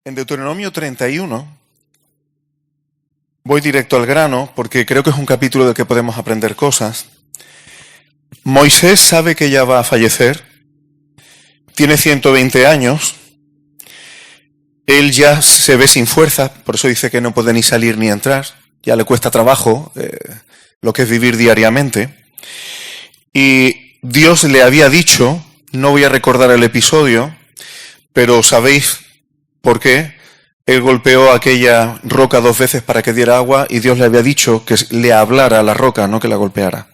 En Deuteronomio 31, voy directo al grano porque creo que es un capítulo del que podemos aprender cosas. Moisés sabe que ya va a fallecer, tiene 120 años, él ya se ve sin fuerza, por eso dice que no puede ni salir ni entrar, ya le cuesta trabajo lo que es vivir diariamente. Y Dios le había dicho, no voy a recordar el episodio, pero sabéis por qué. Él golpeó aquella roca 2 veces para que diera agua y Dios le había dicho que le hablara a la roca, no que la golpeara.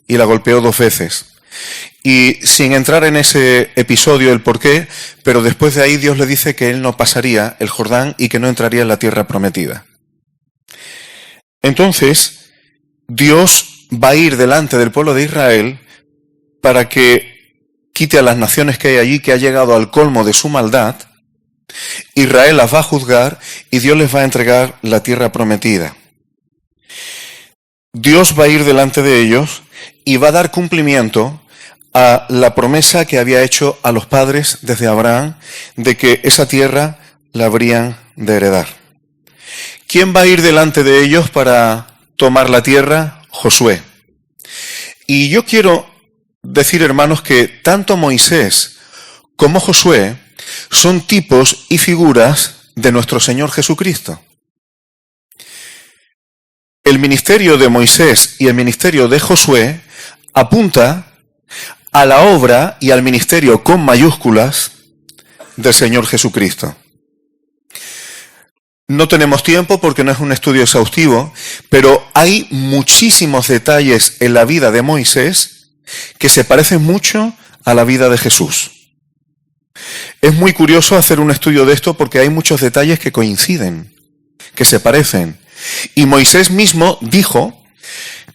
Y la golpeó 2 veces. Y sin entrar en ese episodio el por qué, pero después de ahí Dios le dice que él no pasaría el Jordán y que no entraría en la tierra prometida. Entonces, Dios va a ir delante del pueblo de Israel para que quite a las naciones que hay allí, que ha llegado al colmo de su maldad. Israel las va a juzgar y Dios les va a entregar la tierra prometida. Dios va a ir delante de ellos y va a dar cumplimiento a la promesa que había hecho a los padres desde Abraham de que esa tierra la habrían de heredar. ¿Quién va a ir delante de ellos para tomar la tierra? Josué. Y yo quiero decir, hermanos, que tanto Moisés como Josué son tipos y figuras de nuestro Señor Jesucristo. El ministerio de Moisés y el ministerio de Josué apunta a la obra y al ministerio con mayúsculas del Señor Jesucristo. No tenemos tiempo porque no es un estudio exhaustivo, pero hay muchísimos detalles en la vida de Moisés que se parecen mucho a la vida de Jesús. Es muy curioso hacer un estudio de esto porque hay muchos detalles que coinciden, que se parecen. Y Moisés mismo dijo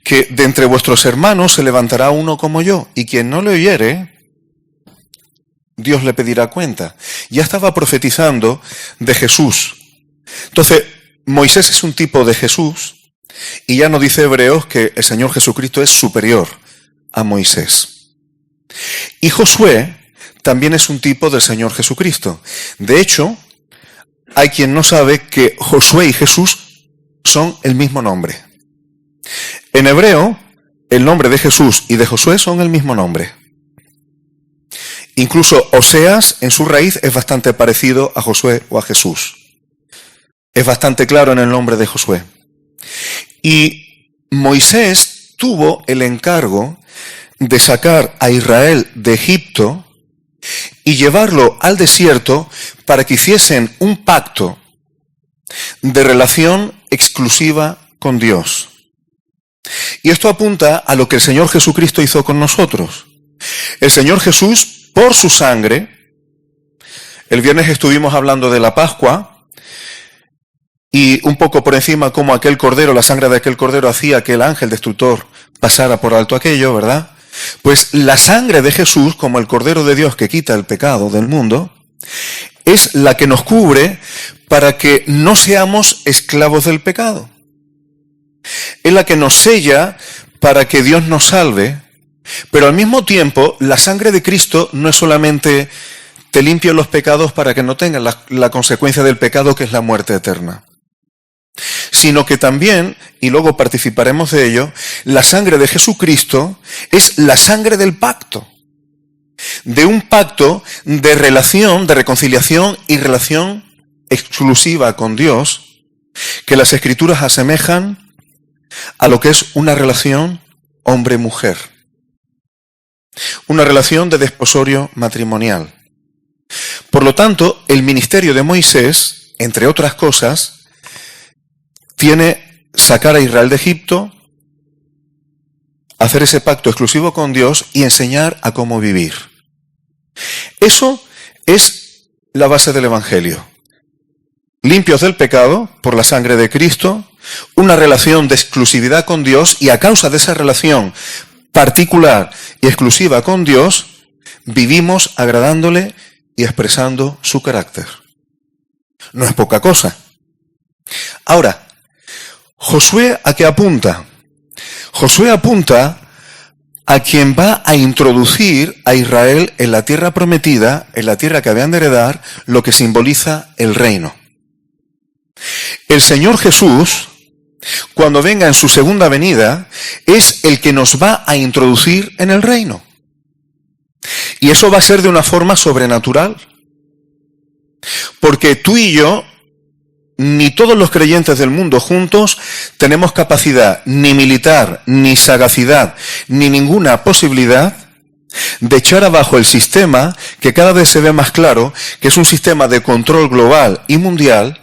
que de entre vuestros hermanos se levantará uno como yo, y quien no le oyere, Dios le pedirá cuenta. Ya estaba profetizando de Jesús. Entonces, Moisés es un tipo de Jesús, y ya nos dice Hebreos que el Señor Jesucristo es superior a Moisés. Y Josué también es un tipo del Señor Jesucristo. De hecho, hay quien no sabe que Josué y Jesús son el mismo nombre. En hebreo, el nombre de Jesús y de Josué son el mismo nombre. Incluso Oseas, en su raíz, es bastante parecido a Josué o a Jesús. Es bastante claro en el nombre de Josué. Y Moisés tuvo el encargo de sacar a Israel de Egipto y llevarlo al desierto para que hiciesen un pacto de relación exclusiva con Dios. Y esto apunta a lo que el Señor Jesucristo hizo con nosotros. El Señor Jesús, por su sangre, el viernes estuvimos hablando de la Pascua y un poco por encima cómo aquel cordero, la sangre de aquel cordero hacía que el ángel destructor pasara por alto aquello, ¿verdad? Pues la sangre de Jesús, como el Cordero de Dios que quita el pecado del mundo, es la que nos cubre para que no seamos esclavos del pecado. Es la que nos sella para que Dios nos salve, pero al mismo tiempo la sangre de Cristo no es solamente te limpia los pecados para que no tengas la consecuencia del pecado, que es la muerte eterna, sino que también, y luego participaremos de ello, la sangre de Jesucristo es la sangre del pacto, de un pacto de relación, de reconciliación y relación exclusiva con Dios, que las Escrituras asemejan a lo que es una relación hombre-mujer, una relación de desposorio matrimonial. Por lo tanto, el ministerio de Moisés, entre otras cosas, tiene sacar a Israel de Egipto, hacer ese pacto exclusivo con Dios y enseñar a cómo vivir. Eso es la base del Evangelio. Limpios del pecado por la sangre de Cristo, una relación de exclusividad con Dios, y a causa de esa relación particular y exclusiva con Dios, vivimos agradándole y expresando su carácter. No es poca cosa. Ahora, ¿Josué a qué apunta? Josué apunta a quien va a introducir a Israel en la tierra prometida, en la tierra que habían de heredar, lo que simboliza el reino. El Señor Jesús, cuando venga en su segunda venida, es el que nos va a introducir en el reino. Y eso va a ser de una forma sobrenatural. Porque tú y yo, ni todos los creyentes del mundo juntos, tenemos capacidad ni militar, ni sagacidad, ni ninguna posibilidad de echar abajo el sistema que cada vez se ve más claro, que es un sistema de control global y mundial,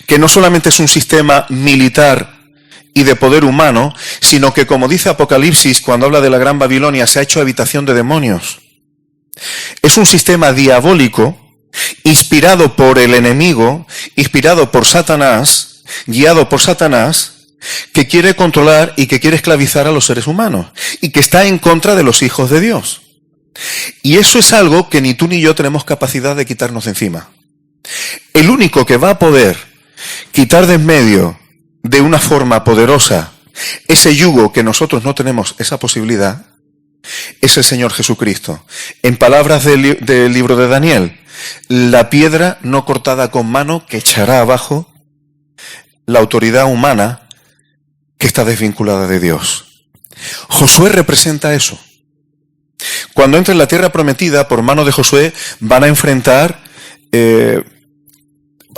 que no solamente es un sistema militar y de poder humano, sino que, como dice Apocalipsis cuando habla de la Gran Babilonia, se ha hecho habitación de demonios. Es un sistema diabólico, inspirado por el enemigo, inspirado por Satanás, guiado por Satanás, que quiere controlar y que quiere esclavizar a los seres humanos, y que está en contra de los hijos de Dios. Y eso es algo que ni tú ni yo tenemos capacidad de quitarnos de encima. El único que va a poder quitar de en medio de una forma poderosa ese yugo que nosotros no tenemos esa posibilidad es el Señor Jesucristo. En palabras del libro de Daniel, la piedra no cortada con mano que echará abajo la autoridad humana que está desvinculada de Dios. Josué representa eso. Cuando entre en la tierra prometida, por mano de Josué, van a enfrentar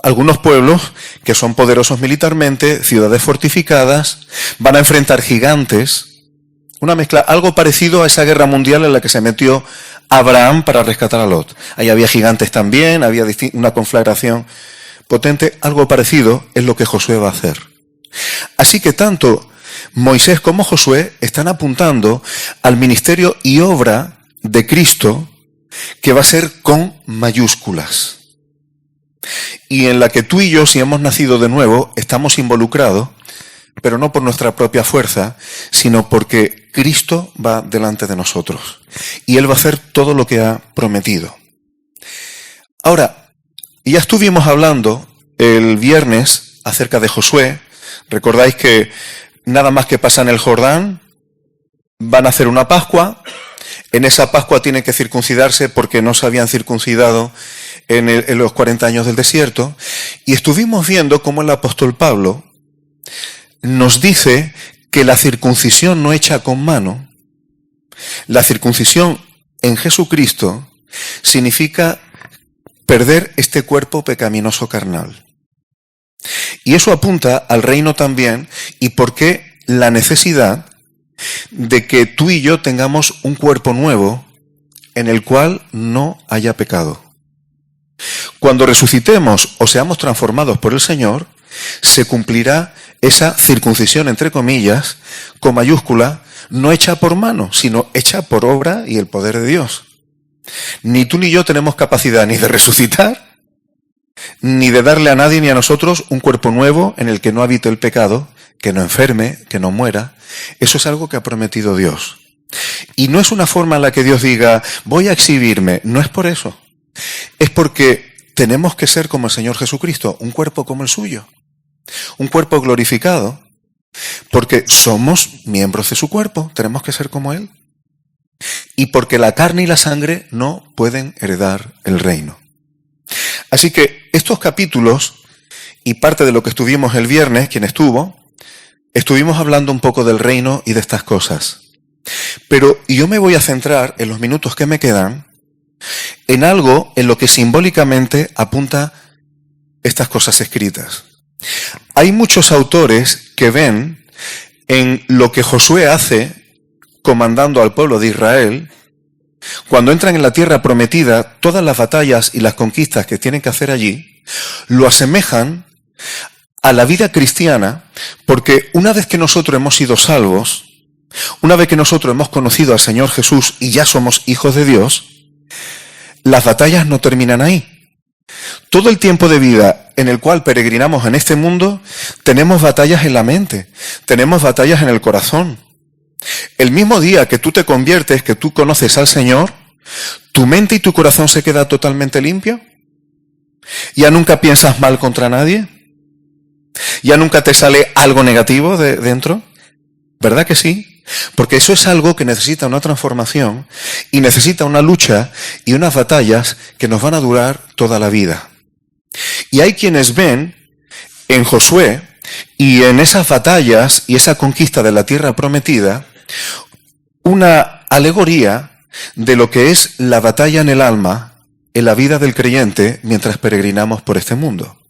algunos pueblos que son poderosos militarmente, ciudades fortificadas, van a enfrentar gigantes, una mezcla, algo parecido a esa guerra mundial en la que se metió Abraham para rescatar a Lot. Ahí había gigantes también, había una conflagración potente, algo parecido es lo que Josué va a hacer. Así que tanto Moisés como Josué están apuntando al ministerio y obra de Cristo, que va a ser con mayúsculas. Y en la que tú y yo, si hemos nacido de nuevo, estamos involucrados, pero no por nuestra propia fuerza, sino porque Cristo va delante de nosotros. Y Él va a hacer todo lo que ha prometido. Ahora, ya estuvimos hablando el viernes acerca de Josué. Recordáis que nada más que pasa en el Jordán, van a hacer una Pascua. En esa Pascua tienen que circuncidarse porque no se habían circuncidado en los 40 años del desierto. Y estuvimos viendo cómo el apóstol Pablo nos dice que la circuncisión no hecha con mano, la circuncisión en Jesucristo, significa perder este cuerpo pecaminoso carnal. Y eso apunta al reino también, y por qué la necesidad de que tú y yo tengamos un cuerpo nuevo en el cual no haya pecado. Cuando resucitemos o seamos transformados por el Señor, se cumplirá esa circuncisión, entre comillas, con mayúscula, no hecha por mano, sino hecha por obra y el poder de Dios. Ni tú ni yo tenemos capacidad ni de resucitar, ni de darle a nadie ni a nosotros un cuerpo nuevo en el que no habite el pecado, que no enferme, que no muera. Eso es algo que ha prometido Dios. Y no es una forma en la que Dios diga, voy a exhibirme. No es por eso. Es porque tenemos que ser como el Señor Jesucristo, un cuerpo como el suyo. Un cuerpo glorificado, porque somos miembros de su cuerpo, tenemos que ser como Él. Y porque la carne y la sangre no pueden heredar el reino. Así que estos capítulos, y parte de lo que estuvimos el viernes, quien estuvimos hablando un poco del reino y de estas cosas. Pero yo me voy a centrar en los minutos que me quedan en algo en lo que simbólicamente apunta estas cosas escritas. Hay muchos autores que ven en lo que Josué hace comandando al pueblo de Israel, cuando entran en la tierra prometida, todas las batallas y las conquistas que tienen que hacer allí, lo asemejan a la vida cristiana, porque una vez que nosotros hemos sido salvos, una vez que nosotros hemos conocido al Señor Jesús y ya somos hijos de Dios, las batallas no terminan ahí. Todo el tiempo de vida en el cual peregrinamos en este mundo, tenemos batallas en la mente, tenemos batallas en el corazón. El mismo día que tú te conviertes, que tú conoces al Señor, ¿tu mente y tu corazón se queda totalmente limpio? ¿Ya nunca piensas mal contra nadie? ¿Ya nunca te sale algo negativo de dentro? ¿Verdad que sí? Porque eso es algo que necesita una transformación y necesita una lucha y unas batallas que nos van a durar toda la vida. Y hay quienes ven en Josué y en esas batallas y esa conquista de la tierra prometida una alegoría de lo que es la batalla en el alma, en la vida del creyente mientras peregrinamos por este mundo.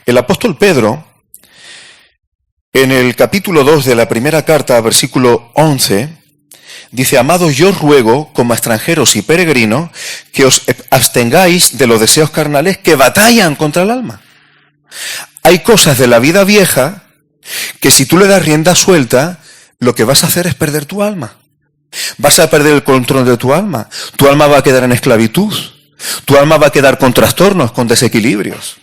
El apóstol Pedro, en el capítulo 2 de la primera carta, versículo 11, dice: amados, yo os ruego, como extranjeros y peregrinos, que os abstengáis de los deseos carnales que batallan contra el alma. Hay cosas de la vida vieja que si tú le das rienda suelta, lo que vas a hacer es perder tu alma. Vas a perder el control de tu alma. Tu alma va a quedar en esclavitud. Tu alma va a quedar con trastornos, con desequilibrios.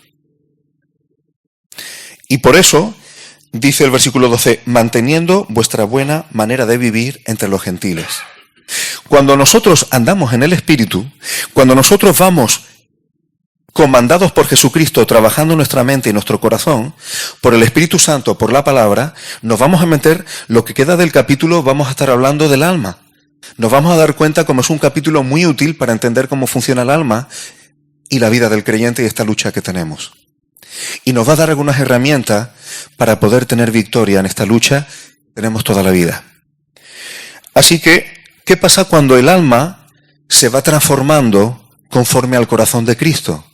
Y por eso dice el versículo 12, manteniendo vuestra buena manera de vivir entre los gentiles. Cuando nosotros andamos en el Espíritu, cuando nosotros vamos comandados por Jesucristo, trabajando en nuestra mente y nuestro corazón, por el Espíritu Santo, por la palabra, nos vamos a meter, lo que queda del capítulo, vamos a estar hablando del alma. Nos vamos a dar cuenta como es un capítulo muy útil para entender cómo funciona el alma y la vida del creyente y esta lucha que tenemos. Y nos va a dar algunas herramientas para poder tener victoria en esta lucha que tenemos toda la vida. Así que, ¿qué pasa cuando el alma se va transformando conforme al corazón de Cristo?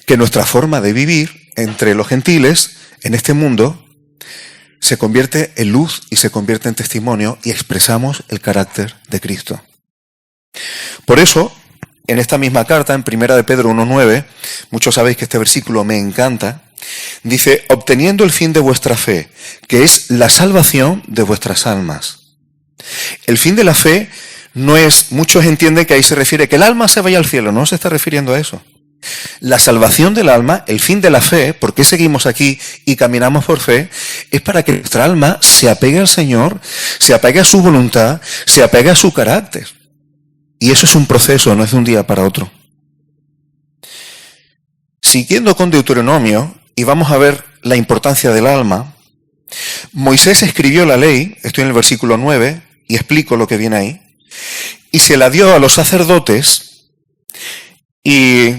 Que nuestra forma de vivir entre los gentiles en este mundo se convierte en luz y se convierte en testimonio y expresamos el carácter de Cristo. Por eso, en esta misma carta, en 1 de Pedro 1:9, muchos sabéis que este versículo me encanta, dice, obteniendo el fin de vuestra fe, que es la salvación de vuestras almas. El fin de la fe no es, muchos entienden que ahí se refiere que el alma se vaya al cielo, no se está refiriendo a eso. La salvación del alma, el fin de la fe, ¿por qué seguimos aquí y caminamos por fe? Es para que nuestra alma se apegue al Señor, se apegue a su voluntad, se apegue a su carácter. Y eso es un proceso, no es de un día para otro. Siguiendo con Deuteronomio, y vamos a ver la importancia del alma, Moisés escribió la ley, estoy en el versículo 9, y explico lo que viene ahí, y se la dio a los sacerdotes y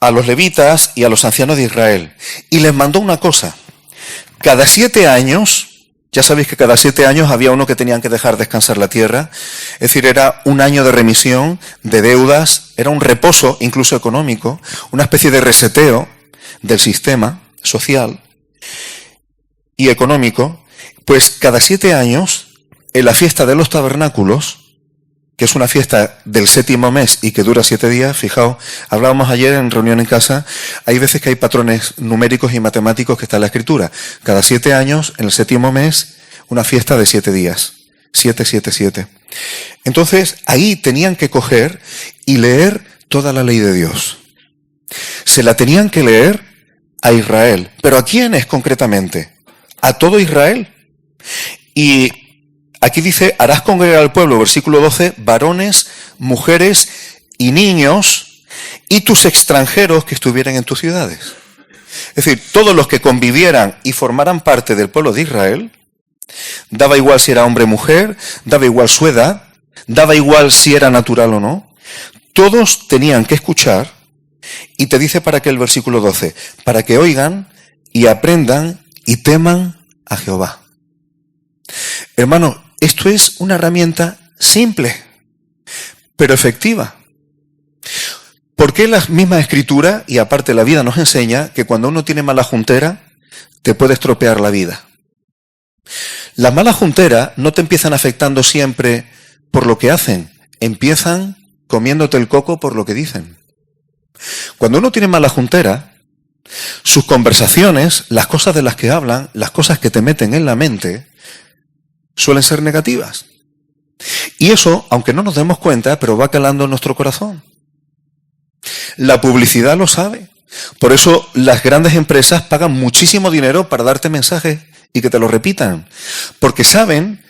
a los levitas y a los ancianos de Israel. Y les mandó una cosa. Cada 7 años, ya sabéis que cada 7 años había uno que tenían que dejar descansar la tierra. Es decir, era un año de remisión de deudas, era un reposo incluso económico, una especie de reseteo del sistema social y económico. Pues cada 7 años, en la fiesta de los tabernáculos, que es una fiesta del 7º mes y que dura 7 días, fijaos, hablábamos ayer en reunión en casa, hay veces que hay patrones numéricos y matemáticos que está en la Escritura. Cada 7 años, en el 7º mes, una fiesta de 7 días. 7, 7, 7. Entonces, ahí tenían que coger y leer toda la ley de Dios. Se la tenían que leer a Israel. ¿Pero a quiénes concretamente? A todo Israel. Y aquí dice, harás congregar al pueblo, versículo 12, varones, mujeres y niños, y tus extranjeros que estuvieran en tus ciudades. Es decir, todos los que convivieran y formaran parte del pueblo de Israel, daba igual si era hombre o mujer, daba igual su edad, daba igual si era natural o no, todos tenían que escuchar, y te dice para qué el versículo 12, para que oigan y aprendan y teman a Jehová. Hermano, esto es una herramienta simple, pero efectiva. Porque la misma Escritura, y aparte la vida nos enseña, que cuando uno tiene mala juntera, te puede estropear la vida. Las malas junteras no te empiezan afectando siempre por lo que hacen, empiezan comiéndote el coco por lo que dicen. Cuando uno tiene mala juntera, sus conversaciones, las cosas de las que hablan, las cosas que te meten en la mente, suelen ser negativas. Y eso, aunque no nos demos cuenta, pero va calando en nuestro corazón. La publicidad lo sabe. Por eso las grandes empresas pagan muchísimo dinero para darte mensajes y que te lo repitan. Porque saben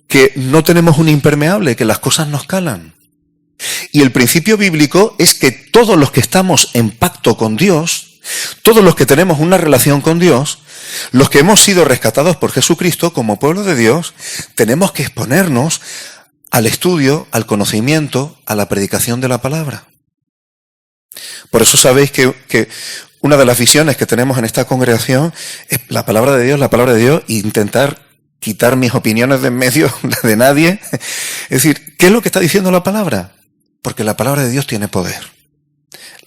que no tenemos un impermeable, que las cosas nos calan. Y el principio bíblico es que todos los que estamos en pacto con Dios, Todos los que tenemos una relación con Dios, los que hemos sido rescatados por Jesucristo como pueblo de Dios, tenemos que exponernos al estudio, al conocimiento, a la predicación de la palabra. Por eso sabéis que una de las visiones que tenemos en esta congregación es la palabra de Dios, e intentar quitar mis opiniones de en medio de nadie. Es decir, ¿qué es lo que está diciendo la palabra? Porque la palabra de Dios tiene poder.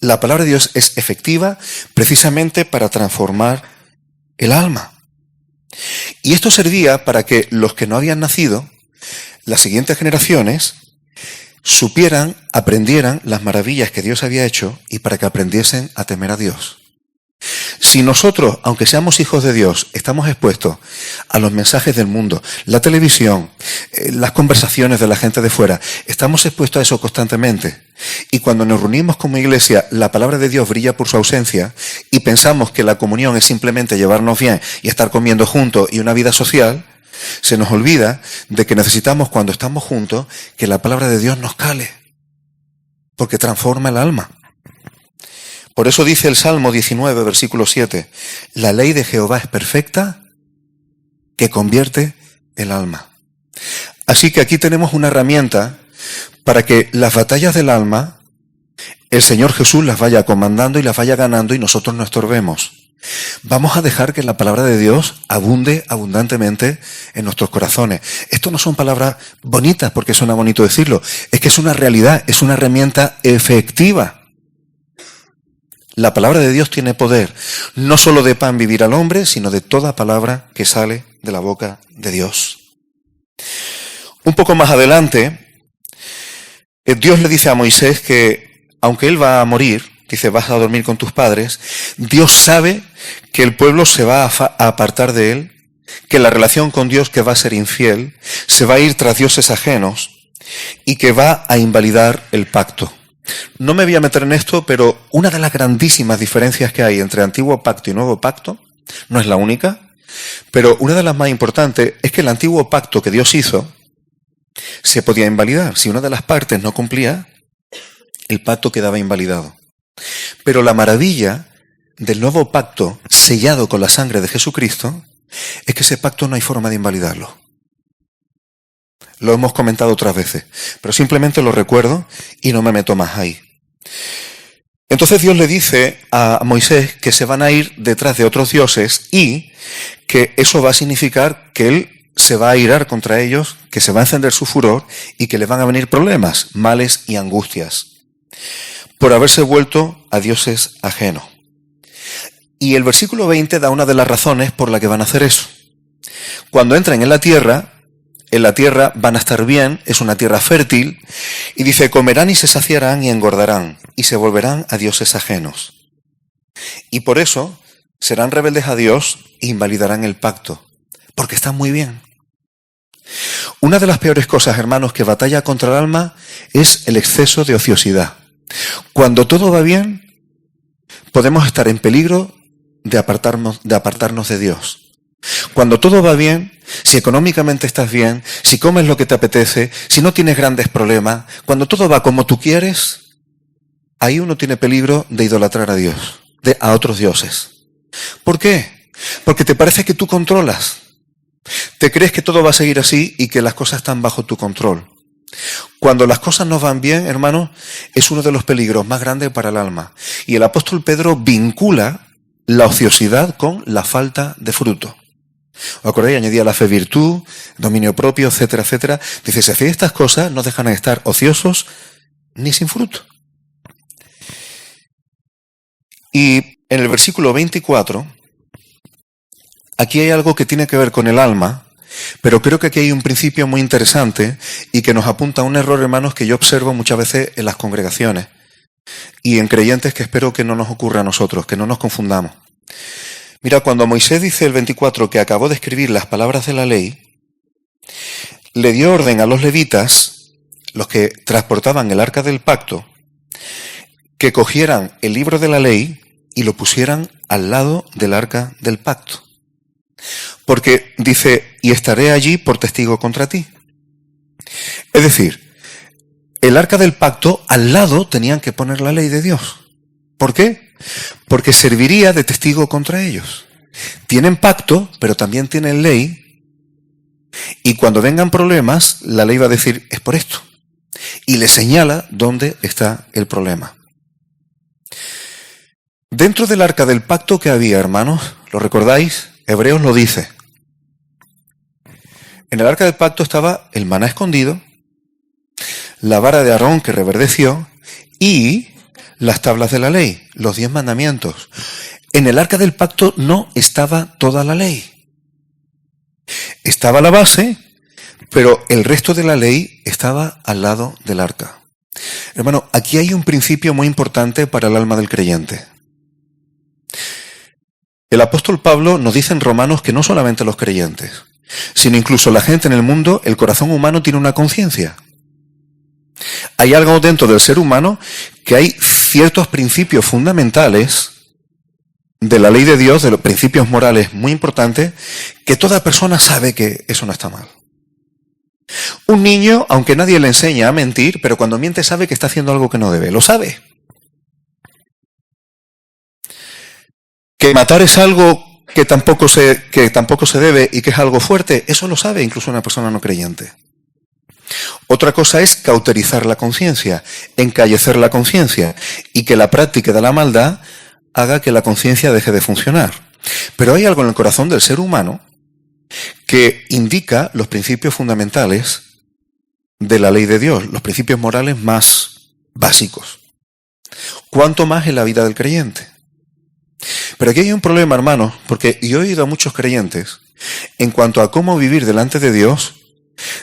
La palabra de Dios es efectiva precisamente para transformar el alma. Y esto servía para que los que no habían nacido, las siguientes generaciones, supieran, aprendieran las maravillas que Dios había hecho y para que aprendiesen a temer a Dios. Si nosotros, aunque seamos hijos de Dios, estamos expuestos a los mensajes del mundo, la televisión, las conversaciones de la gente de fuera, estamos expuestos a eso constantemente. Y cuando nos reunimos como iglesia, la palabra de Dios brilla por su ausencia y pensamos que la comunión es simplemente llevarnos bien y estar comiendo juntos y una vida social, se nos olvida de que necesitamos, cuando estamos juntos, que la palabra de Dios nos cale, porque transforma el alma. Por eso dice el Salmo 19, versículo 7, la ley de Jehová es perfecta, que convierte el alma. Así que aquí tenemos una herramienta para que las batallas del alma, el Señor Jesús las vaya comandando y las vaya ganando y nosotros no estorbemos. Vamos a dejar que la palabra de Dios abunde abundantemente en nuestros corazones. Esto no son palabras bonitas porque suena bonito decirlo, es que es una realidad, es una herramienta efectiva. La palabra de Dios tiene poder, no solo de pan vivir al hombre, sino de toda palabra que sale de la boca de Dios. Un poco más adelante, Dios le dice a Moisés que, aunque él va a morir, dice, vas a dormir con tus padres, Dios sabe que el pueblo se va a apartar de él, que la relación con Dios, que va a ser infiel, se va a ir tras dioses ajenos y que va a invalidar el pacto. No me voy a meter en esto, pero una de las grandísimas diferencias que hay entre Antiguo Pacto y Nuevo Pacto, no es la única, pero una de las más importantes es que el Antiguo Pacto que Dios hizo se podía invalidar. Si una de las partes no cumplía, el pacto quedaba invalidado. Pero la maravilla del Nuevo Pacto, sellado con la sangre de Jesucristo, es que ese pacto no hay forma de invalidarlo. Lo hemos comentado otras veces, pero simplemente lo recuerdo y no me meto más ahí. Entonces Dios le dice a Moisés que se van a ir detrás de otros dioses y que eso va a significar que él se va a irar contra ellos, que se va a encender su furor y que le van a venir problemas, males y angustias por haberse vuelto a dioses ajenos. Y el versículo 20 da una de las razones por la que van a hacer eso. Cuando entren en la tierra van a estar bien, es una tierra fértil, y dice, comerán y se saciarán y engordarán, y se volverán a dioses ajenos. Y por eso serán rebeldes a Dios e invalidarán el pacto, porque están muy bien. Una de las peores cosas, hermanos, que batalla contra el alma es el exceso de ociosidad. Cuando todo va bien, podemos estar en peligro de apartarnos de Dios. Cuando todo va bien, si económicamente estás bien, si comes lo que te apetece, si no tienes grandes problemas, cuando todo va como tú quieres, ahí uno tiene peligro de idolatrar a Dios, a otros dioses. ¿Por qué? Porque te parece que tú controlas. Te crees que todo va a seguir así y que las cosas están bajo tu control. Cuando las cosas no van bien, hermanos, es uno de los peligros más grandes para el alma. Y el apóstol Pedro vincula la ociosidad con la falta de fruto. ¿Os acordáis? Añadía la fe virtud, dominio propio, etcétera, etcétera. Dice, si hacéis estas cosas, no dejan de estar ociosos ni sin fruto. Y en el versículo 24, aquí hay algo que tiene que ver con el alma, pero creo que aquí hay un principio muy interesante y que nos apunta a un error, hermanos, que yo observo muchas veces en las congregaciones y en creyentes que espero que no nos ocurra a nosotros, que no nos confundamos. Mira, cuando Moisés dice el 24 que acabó de escribir las palabras de la ley, le dio orden a los levitas, los que transportaban el arca del pacto, que cogieran el libro de la ley y lo pusieran al lado del arca del pacto. Porque dice, y estaré allí por testigo contra ti. Es decir, el arca del pacto al lado tenían que poner la ley de Dios. ¿Por qué? porque serviría de testigo contra ellos. Tienen pacto, pero también tienen ley, y cuando vengan problemas, la ley va a decir, es por esto, y les señala dónde está el problema. Dentro del arca del pacto que había, hermanos, ¿lo recordáis? Hebreos lo dice. En el arca del pacto estaba el maná escondido, la vara de Aarón que reverdeció y las tablas de la ley, los 10 mandamientos. En el arca del pacto no estaba toda la ley. Estaba la base, pero el resto de la ley estaba al lado del arca. Hermano, aquí hay un principio muy importante para el alma del creyente. El apóstol Pablo nos dice en Romanos que no solamente los creyentes, sino incluso la gente en el mundo, el corazón humano tiene una conciencia. Hay algo dentro del ser humano que hay ciertos principios fundamentales de la ley de Dios, de los principios morales muy importantes, que toda persona sabe que eso no está mal. Un niño, aunque nadie le enseña a mentir, pero cuando miente sabe que está haciendo algo que no debe, lo sabe. Que matar es algo que tampoco se debe y que es algo fuerte, eso lo sabe incluso una persona no creyente. Otra cosa es cauterizar la conciencia, encallecer la conciencia y que la práctica de la maldad haga que la conciencia deje de funcionar. Pero hay algo en el corazón del ser humano que indica los principios fundamentales de la ley de Dios, los principios morales más básicos. ¿Cuánto más en la vida del creyente? Pero aquí hay un problema, hermanos, porque yo he oído a muchos creyentes en cuanto a cómo vivir delante de Dios,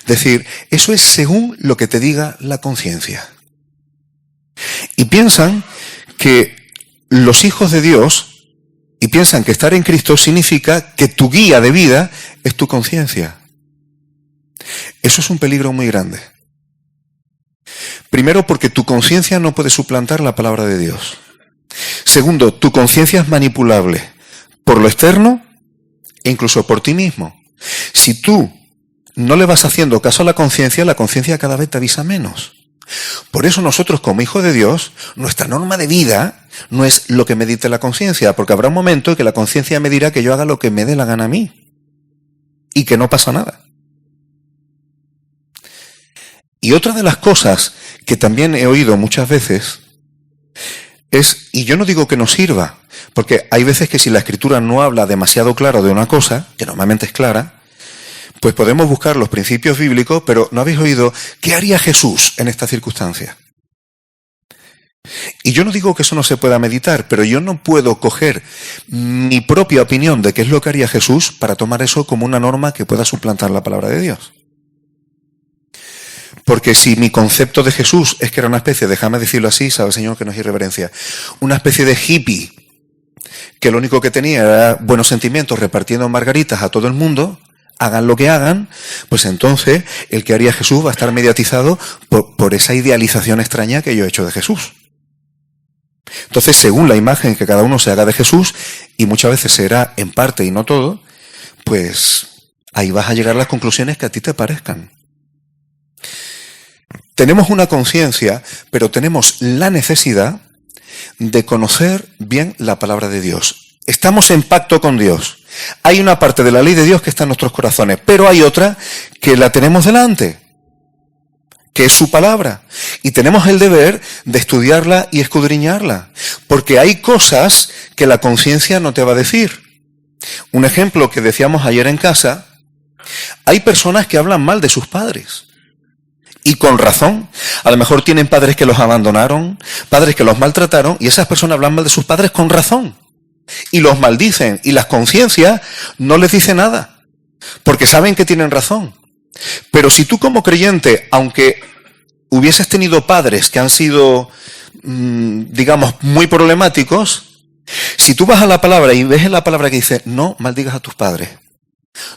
decir, eso es según lo que te diga la conciencia. Y piensan que los hijos de Dios, y piensan que estar en Cristo significa que tu guía de vida es tu conciencia. Eso es un peligro muy grande. Primero, porque tu conciencia no puede suplantar la palabra de Dios. Segundo, tu conciencia es manipulable por lo externo e incluso por ti mismo. Si tú no le vas haciendo caso a la conciencia cada vez te avisa menos. Por eso nosotros como hijos de Dios, nuestra norma de vida no es lo que me dicte la conciencia, porque habrá un momento en que la conciencia me dirá que yo haga lo que me dé la gana a mí y que no pasa nada. Y otra de las cosas que también he oído muchas veces es, y yo no digo que no sirva, porque hay veces que si la Escritura no habla demasiado claro de una cosa, que normalmente es clara, pues podemos buscar los principios bíblicos, pero ¿no habéis oído qué haría Jesús en esta circunstancia? Y yo no digo que eso no se pueda meditar, pero yo no puedo coger mi propia opinión de qué es lo que haría Jesús para tomar eso como una norma que pueda suplantar la palabra de Dios. Porque si mi concepto de Jesús es que era una especie, déjame decirlo así, sabe Señor que no es irreverencia, una especie de hippie, que lo único que tenía era buenos sentimientos repartiendo margaritas a todo el mundo, hagan lo que hagan, pues entonces el que haría Jesús va a estar mediatizado por esa idealización extraña que yo he hecho de Jesús. Entonces, según la imagen que cada uno se haga de Jesús, y muchas veces será en parte y no todo, pues ahí vas a llegar a las conclusiones que a ti te parezcan. Tenemos una conciencia, pero tenemos la necesidad de conocer bien la palabra de Dios. Estamos en pacto con Dios. Hay una parte de la ley de Dios que está en nuestros corazones, pero hay otra que la tenemos delante, que es su palabra. Y tenemos el deber de estudiarla y escudriñarla, porque hay cosas que la conciencia no te va a decir. Un ejemplo que decíamos ayer en casa, hay personas que hablan mal de sus padres. Y con razón. A lo mejor tienen padres que los abandonaron, padres que los maltrataron, y esas personas hablan mal de sus padres con razón. Y los maldicen, y las conciencias no les dicen nada, porque saben que tienen razón. Pero si tú como creyente, aunque hubieses tenido padres que han sido, digamos, muy problemáticos, si tú vas a la palabra y ves en la palabra que dice, no maldigas a tus padres,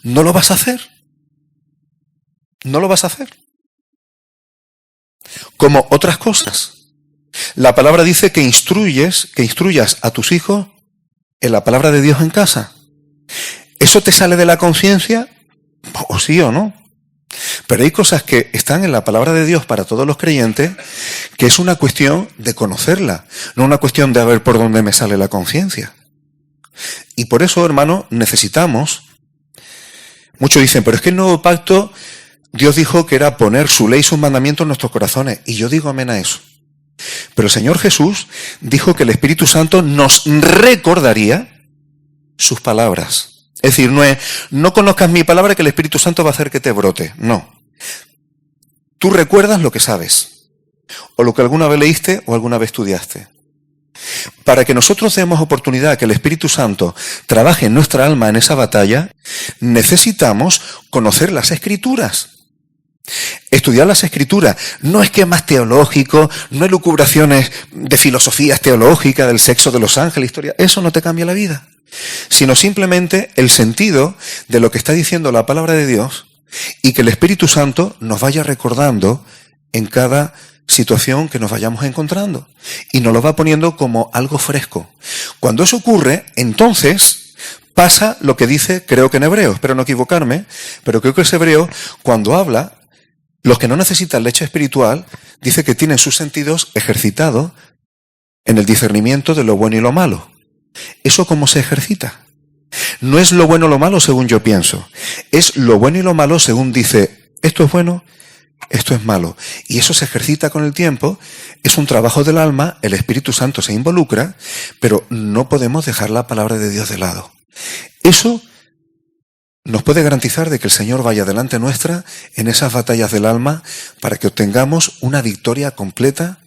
no lo vas a hacer. No lo vas a hacer. Como otras cosas. La palabra dice que instruyas a tus hijos en la palabra de Dios en casa. ¿Eso te sale de la conciencia? O sí o no. Pero hay cosas que están en la palabra de Dios para todos los creyentes, que es una cuestión de conocerla, no una cuestión de a ver por dónde me sale la conciencia. Y por eso, hermano, necesitamos. Muchos dicen, pero es que el nuevo pacto, Dios dijo que era poner su ley y sus mandamientos en nuestros corazones. Y yo digo amén a eso. Pero el Señor Jesús dijo que el Espíritu Santo nos recordaría sus palabras. Es decir, no es, no conozcas mi palabra que el Espíritu Santo va a hacer que te brote. No. Tú recuerdas lo que sabes, o lo que alguna vez leíste o alguna vez estudiaste. Para que nosotros demos oportunidad a que el Espíritu Santo trabaje en nuestra alma en esa batalla, necesitamos conocer las Escrituras. Estudiar las Escrituras no es que es más teológico, no hay lucubraciones de filosofías teológicas, del sexo de los ángeles, historia. Eso no te cambia la vida, sino simplemente el sentido de lo que está diciendo la palabra de Dios y que el Espíritu Santo nos vaya recordando en cada situación que nos vayamos encontrando y nos lo va poniendo como algo fresco. Cuando eso ocurre, entonces pasa lo que dice, creo que en Hebreos, espero no equivocarme, pero creo que es Hebreo, cuando habla, los que no necesitan leche espiritual, dice que tienen sus sentidos ejercitados en el discernimiento de lo bueno y lo malo. ¿Eso cómo se ejercita? No es lo bueno o lo malo según yo pienso, es lo bueno y lo malo según dice, esto es bueno, esto es malo. Y eso se ejercita con el tiempo, es un trabajo del alma, el Espíritu Santo se involucra, pero no podemos dejar la palabra de Dios de lado. Eso nos puede garantizar de que el Señor vaya delante nuestra en esas batallas del alma para que obtengamos una victoria completa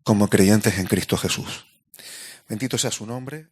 como creyentes en Cristo Jesús. Bendito sea su nombre.